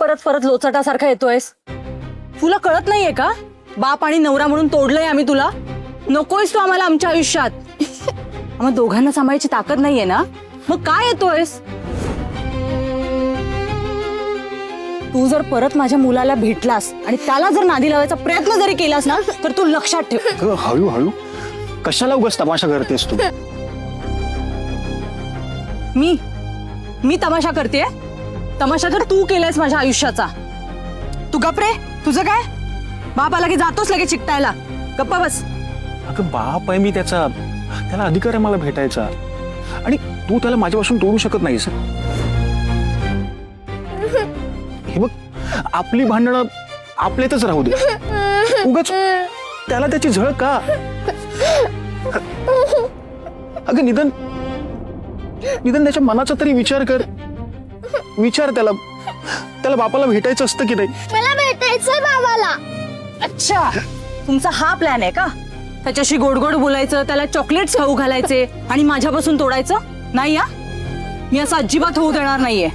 परत परत लोचटासारखा येतोयस? तुला कळत नाहीये का? बाप आणि नवरा म्हणून तोडलंय आम्ही तुला. नकोयस तू आम्हाला आमच्या आयुष्यात. आम्हा दोघांना सांभाळायची ताकद नाहीये ना, मग काय येतोयस? तू जर परत माझ्या मुलाला भेटलास आणि त्याला जर नादी लावायचा प्रयत्न जरी केलास ना, तर तू लक्षात ठेव. हळूहळू कशाला उगाच तमाशा करतेस तू? मी तमाशा करतेय? तमाशा तर तू केलायस माझ्या आयुष्याचा. तू गप रे. तुझं काय? बाप आला की जातोस लगेच चिकटायला. गप्पा बस. अगं बाप आहे मी त्याचा, त्याला अधिकार आहे मला भेटायचा. आणि तू त्याला माझ्यापासून तोडू शकत नाहीस. हे बघ, आपली भांडणं आपल्यातच राहू दे. उगाच त्याला त्याची झळ का? अगं निदान त्याच्या मनाचा तरी विचार कर. विचार त्याला बापाला भेटायचं असतं की नाही? मला भेटायचंय बाबाला. अच्छा, तुमचा हा प्लॅन आहे का? त्याच्याशी गोड गोड बोलायचं, त्याला चॉकलेट्स खाऊ घालायचे आणि माझ्यापासून तोडायचं नाही? या मी असं अजिबात होऊ देणार नाहीये.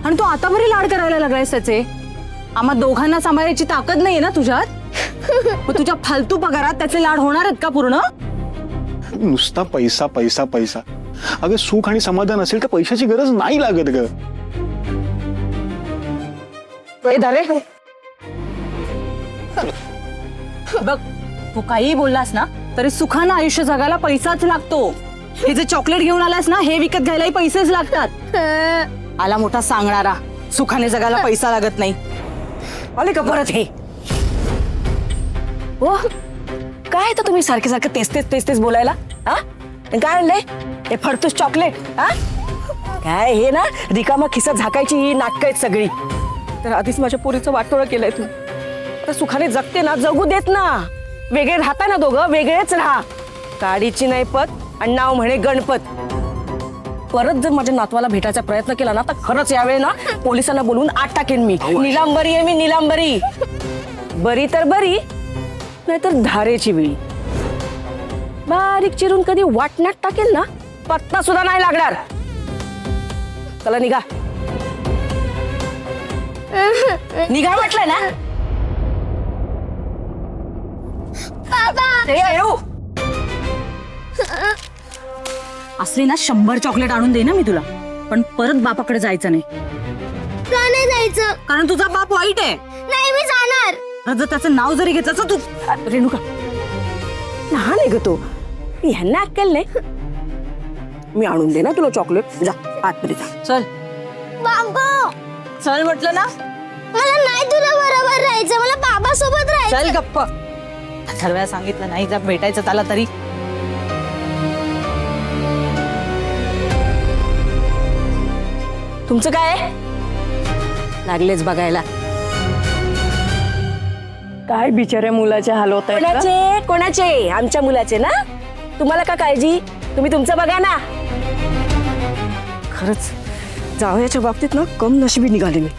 आणि तू आता बरी लाड करायला लागलायस त्याचे. आम्हा दोघांना सांभाळायची ताकद नाहीये ना तुझ्यात? मग तुझ्या फालतू पगारात त्याचे लाड होणार आहेत का पूर्ण? नुसता पैसा पैसा पैसा. अगं सुख आणि समाधान असेल तर पैशाची गरज नाही लागत ग. बघ, तू काही बोललास ना तरी सुखानं आयुष्य जगायला पैसाच लागतो. हे जे चॉकलेट घेऊन आलास ना, हे विकत घ्यायलाही पैसेच लागतात. आला मोठा सांगणारा, सुखाने जगायला पैसा लागत नाही. आले का परत हे? हो, काय तर तुम्ही सारखे सारखे तेच बोलायला? हा, काय आणलंय? हे फडतूस चॉकलेट? हा, काय हे ना रिकामा खिसा झाकायची ही नाटक आहेत सगळी. तर आधीच माझ्या पोरीचं वाटोळं केलंय तू. आता सुखाने जगते ना, जगू देत ना. वेगळे राहता ना दोघं, वेगळेच राहा. काडीची नाही पत आणि नाव म्हणे गणपत. परत जर माझ्या नातवाला भेटायचा प्रयत्न केला ना, तर खरंच यावेळी ना पोलिसांना बोलवून आत टाकेन मी. निलांबरी आहे मी, निलांबरी. बरी तर बरी, नाहीतर धारेची वेळी. बारीक चिरून कधी वाटण्यात टाकेल ना, पत्ता सुद्धा नाही लागणार. चला निघा. निघा म्हटलं ना. असली ना 100 चॉकलेट आणून दे ना मी तुला, पण परत बापाकडे जायचं नाही. का नाही जायचं? कारण तुझा बाप वाईट आहे. नाही, मी जाणार. जर त्याचं नाव जरी घेतलं तर तू. रेणुका, लहान आहे ग तो, ह्यांना अक्कल नाही. मी आणून दे ना तुला चॉकलेट. जा आतमध्ये जा. चल बाबा, चल म्हटलं ना. मला नाही तुला बरोबर राहायचं, मला बाबा सोबत राहायचं. चल गप्प. सर्व सांगितलं नाही, जर भेटायचं त्याला तरी. तुमचं काय लागलेच बघायला? काय बिचाऱ्या मुलाचे हाल होत कोणाचे कोणाचे? आमच्या मुलाचे ना. तुम्हाला का काळजी? तुम्ही तुमचं बघा ना. खरंच जावयाच्या बाबतीत ना कम नशिबी निघाले मी.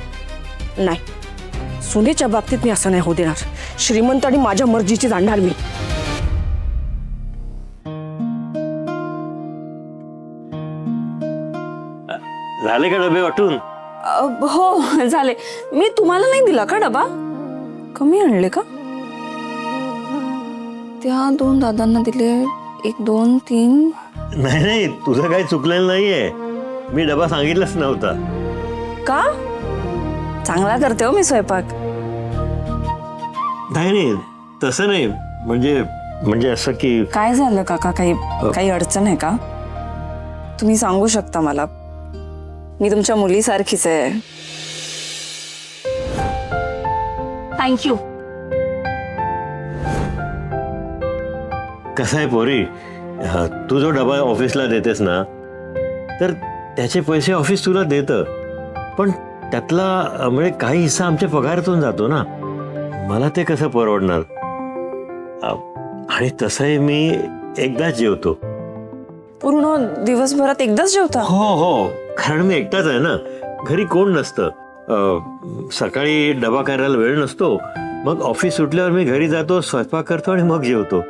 नाही, सुनेच्या बाबतीत मी असं नाही होऊ देणार. श्रीमंत आणि माझ्या मर्जीची जाणणार मी. झाले का डबे वाटून? हो झाले. मी तुम्हाला नाही दिला का डबा? कमी आणले का? त्या 2 दादांना दिले. 1 2 3. नाही, तुझं काही चुकलेलं नाहीये. मी डबा सांगितलाच नव्हता. का? चांगला करते हो मी स्वयंपाक. नाही, तसं नाही. म्हणजे असं की काय झालं काका? काही अडचण आहे का? तुम्ही सांगू शकता मला. मी तुमच्या मुलीसारखीच आहे. थँक्यू. कसं आहे पोरी, तू जो डबा ऑफिसला देतेस ना, तर त्याचे पैसे ऑफिस तुला देतं, पण त्यातला म्हणजे काही हिस्सा आमच्या पगारातून जातो ना. मला ते कसं परवडणार? आणि तसंही मी एकदाच जेवतो. पूर्ण दिवसभरात एकदाच जेवता? हो, कारण मी एकटाच आहे ना, घरी कोण नसतं. सकाळी डबा करायला वेळ नसतो, मग ऑफिस सुटल्यावर मी घरी जातो, स्वयंपाक करतो आणि मग जेवतो.